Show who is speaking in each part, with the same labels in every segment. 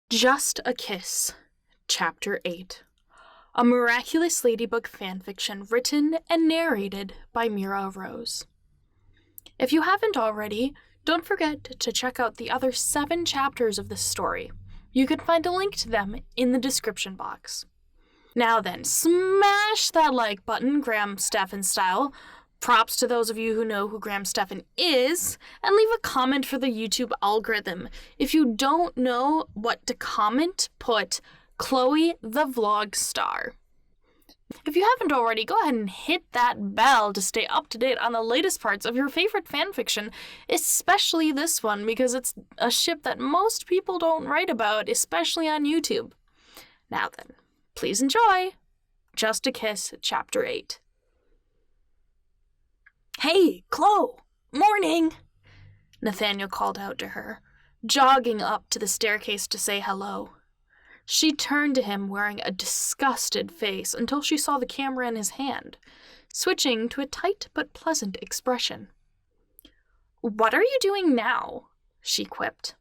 Speaker 1: Just a Kiss, Chapter 8. A Miraculous Ladybug fanfiction written and narrated by Mira Rose. If you haven't already, don't forget to check out the other 7 chapters of this story. You can find a link to them in the description box. Now then, smash that like button, Graham Stephan style. Props to those of you who know who Graham Stephan is, and leave a comment for the YouTube algorithm. If you don't know what to comment, put Chloe the Vlog Star. If you haven't already, go ahead and hit that bell to stay up to date on the latest parts of your favorite fanfiction, especially this one, because it's a ship that most people don't write about, especially on YouTube. Now then, please enjoy Just a Kiss, Chapter 8. "Hey, Chloe! Morning!" Nathaniel called out to her, jogging up to the staircase to say hello. She turned to him wearing a disgusted face until she saw the camera in his hand, switching to a tight but pleasant expression. "What are you doing now?" she quipped.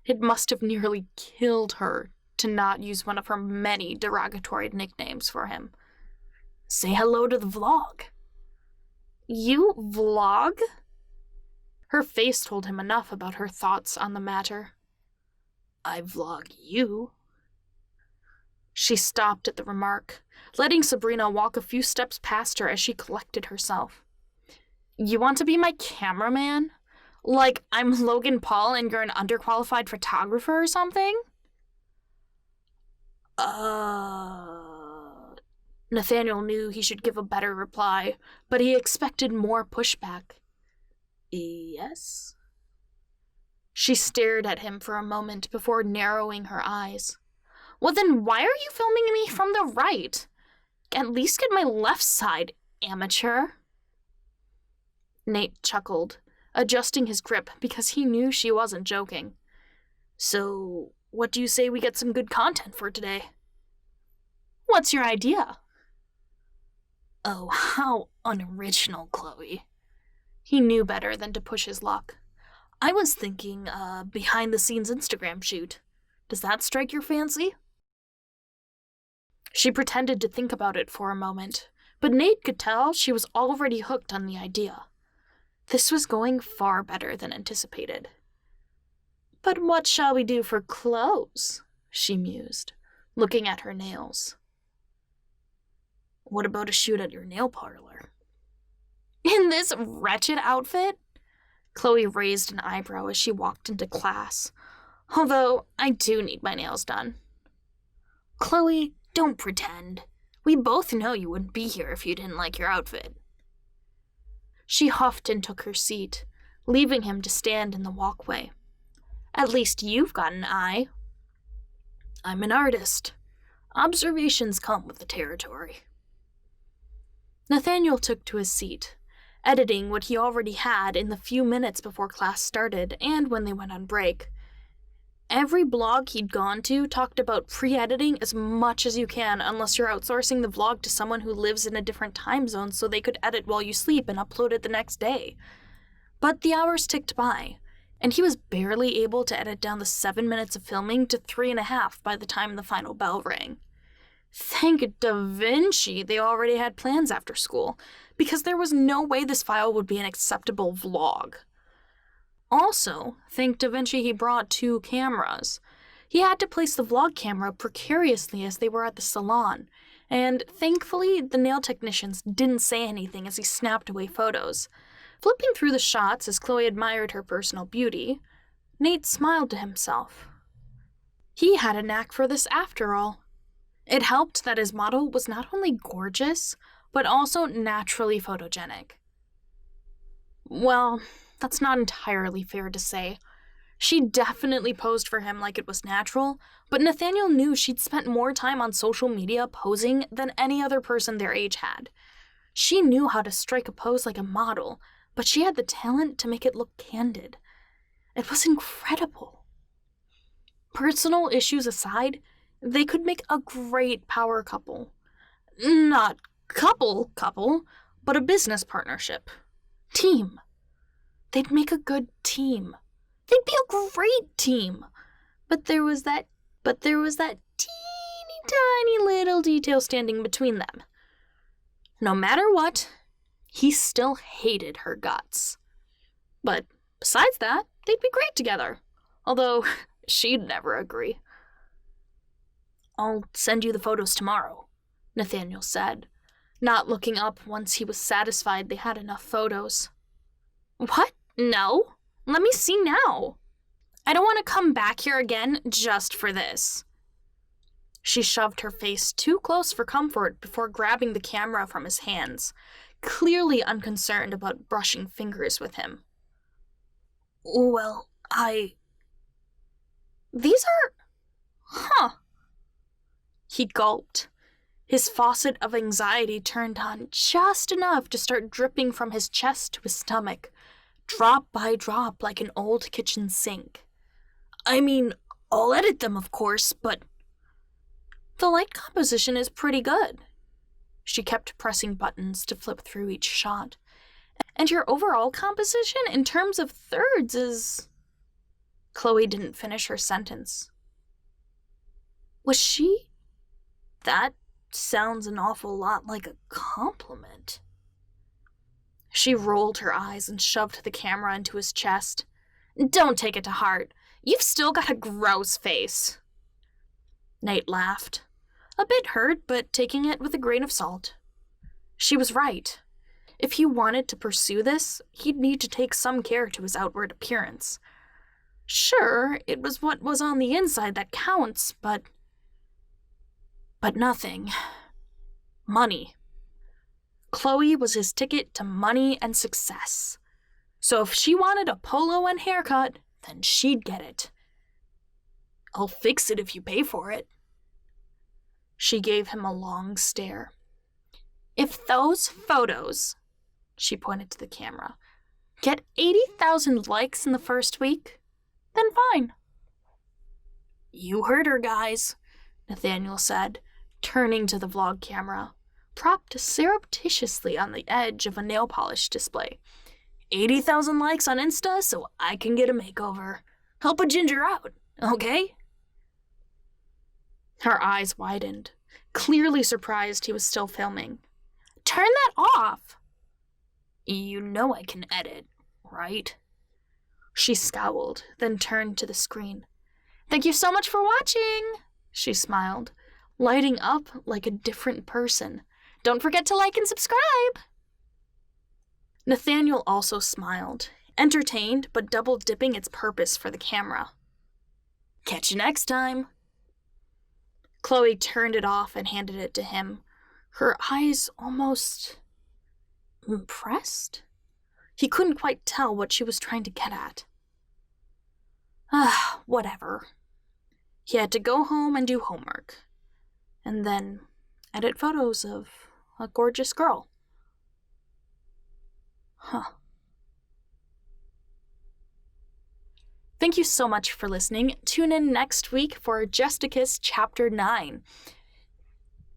Speaker 1: It must have nearly killed her to not use one of her many derogatory nicknames for him. "Say hello to the vlog." "You vlog?" Her face told him enough about her thoughts on the matter. "I vlog you." She stopped at the remark, letting Sabrina walk a few steps past her as she collected herself. "You want to be my cameraman? Like I'm Logan Paul and you're an underqualified photographer or something?" Nathaniel knew he should give a better reply, but he expected more pushback. "Yes?" She stared at him for a moment before narrowing her eyes. "Well then, why are you filming me from the right? At least get my left side, amateur." Nate chuckled, adjusting his grip because he knew she wasn't joking. "So, what do you say we get some good content for today?" "What's your idea?" "Oh, how unoriginal, Chloe." He knew better than to push his luck. "I was thinking, behind-the-scenes Instagram shoot. Does that strike your fancy?" She pretended to think about it for a moment, but Nate could tell she was already hooked on the idea. This was going far better than anticipated. "But what shall we do for clothes?" she mused, looking at her nails. "What about a shoot at your nail parlor?" "In this wretched outfit?" Chloe raised an eyebrow as she walked into class. "Although, I do need my nails done." "Chloe, don't pretend. We both know you wouldn't be here if you didn't like your outfit." She huffed and took her seat, leaving him to stand in the walkway. "At least you've got an eye." "I'm an artist. Observations come with the territory." Nathaniel took to his seat, editing what he already had in the few minutes before class started and when they went on break. Every blog he'd gone to talked about pre-editing as much as you can unless you're outsourcing the vlog to someone who lives in a different time zone so they could edit while you sleep and upload it the next day. But the hours ticked by, and he was barely able to edit down the 7 minutes of filming to 3.5 by the time the final bell rang. Thank Da Vinci they already had plans after school, because there was no way this file would be an acceptable vlog. Also, thank Da Vinci he brought 2 cameras. He had to place the vlog camera precariously as they were at the salon, and thankfully the nail technicians didn't say anything as he snapped away photos. Flipping through the shots as Chloe admired her personal beauty, Nate smiled to himself. He had a knack for this after all. It helped that his model was not only gorgeous, but also naturally photogenic. Well, that's not entirely fair to say. She definitely posed for him like it was natural, but Nathaniel knew she'd spent more time on social media posing than any other person their age had. She knew how to strike a pose like a model, but she had the talent to make it look candid. It was incredible. Personal issues aside, they could make a great power couple. Not couple, but a business partnership. Team. They'd make a good team. They'd be a great team. But there was that but there was that teeny tiny little detail standing between them. No matter what, he still hated her guts. But besides that, they'd be great together, although she'd never agree. "I'll send you the photos tomorrow," Nathaniel said, not looking up once he was satisfied they had enough photos. "What? No? Let me see now. I don't want to come back here again just for this." She shoved her face too close for comfort before grabbing the camera from his hands, clearly unconcerned about brushing fingers with him. "Well, These are... Huh." He gulped. His faucet of anxiety turned on just enough to start dripping from his chest to his stomach, drop by drop like an old kitchen sink. "I mean, I'll edit them, of course, but..." "The light composition is pretty good." She kept pressing buttons to flip through each shot. "And your overall composition in terms of thirds is..." Chloe didn't finish her sentence. Was she? That sounds an awful lot like a compliment. She rolled her eyes and shoved the camera into his chest. "Don't take it to heart. You've still got a gross face." Nate laughed, a bit hurt, but taking it with a grain of salt. She was right. If he wanted to pursue this, he'd need to take some care to his outward appearance. Sure, it was what was on the inside that counts, but nothing. Money. Chloe was his ticket to money and success. So if she wanted a polo and haircut, then she'd get it. "I'll fix it if you pay for it." She gave him a long stare. "If those photos," she pointed to the camera, "get 80,000 likes in the first week, then fine." "You heard her, guys," Nathaniel said, turning to the vlog camera, propped surreptitiously on the edge of a nail polish display. 80,000 likes on Insta so I can get a makeover. Help a ginger out, okay?" Her eyes widened, clearly surprised he was still filming. "Turn that off!" "You know I can edit, right?" She scowled, then turned to the screen. "Thank you so much for watching," she smiled, lighting up like a different person. "Don't forget to like and subscribe." Nathaniel also smiled, entertained but double-dipping its purpose for the camera. "Catch you next time." Chloe turned it off and handed it to him, her eyes almost impressed. He couldn't quite tell what she was trying to get at. Whatever. He had to go home and do homework, and then edit photos of a gorgeous girl. Thank you so much for listening. Tune in next week for Justicus Chapter 9.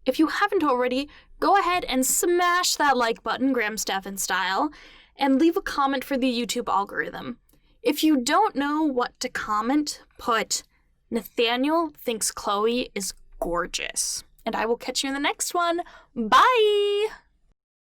Speaker 1: If you haven't already, go ahead and smash that like button, Graham Stephan style, and leave a comment for the YouTube algorithm. If you don't know what to comment, put "Nathaniel thinks Chloe is gorgeous." And I will catch you in the next one. Bye!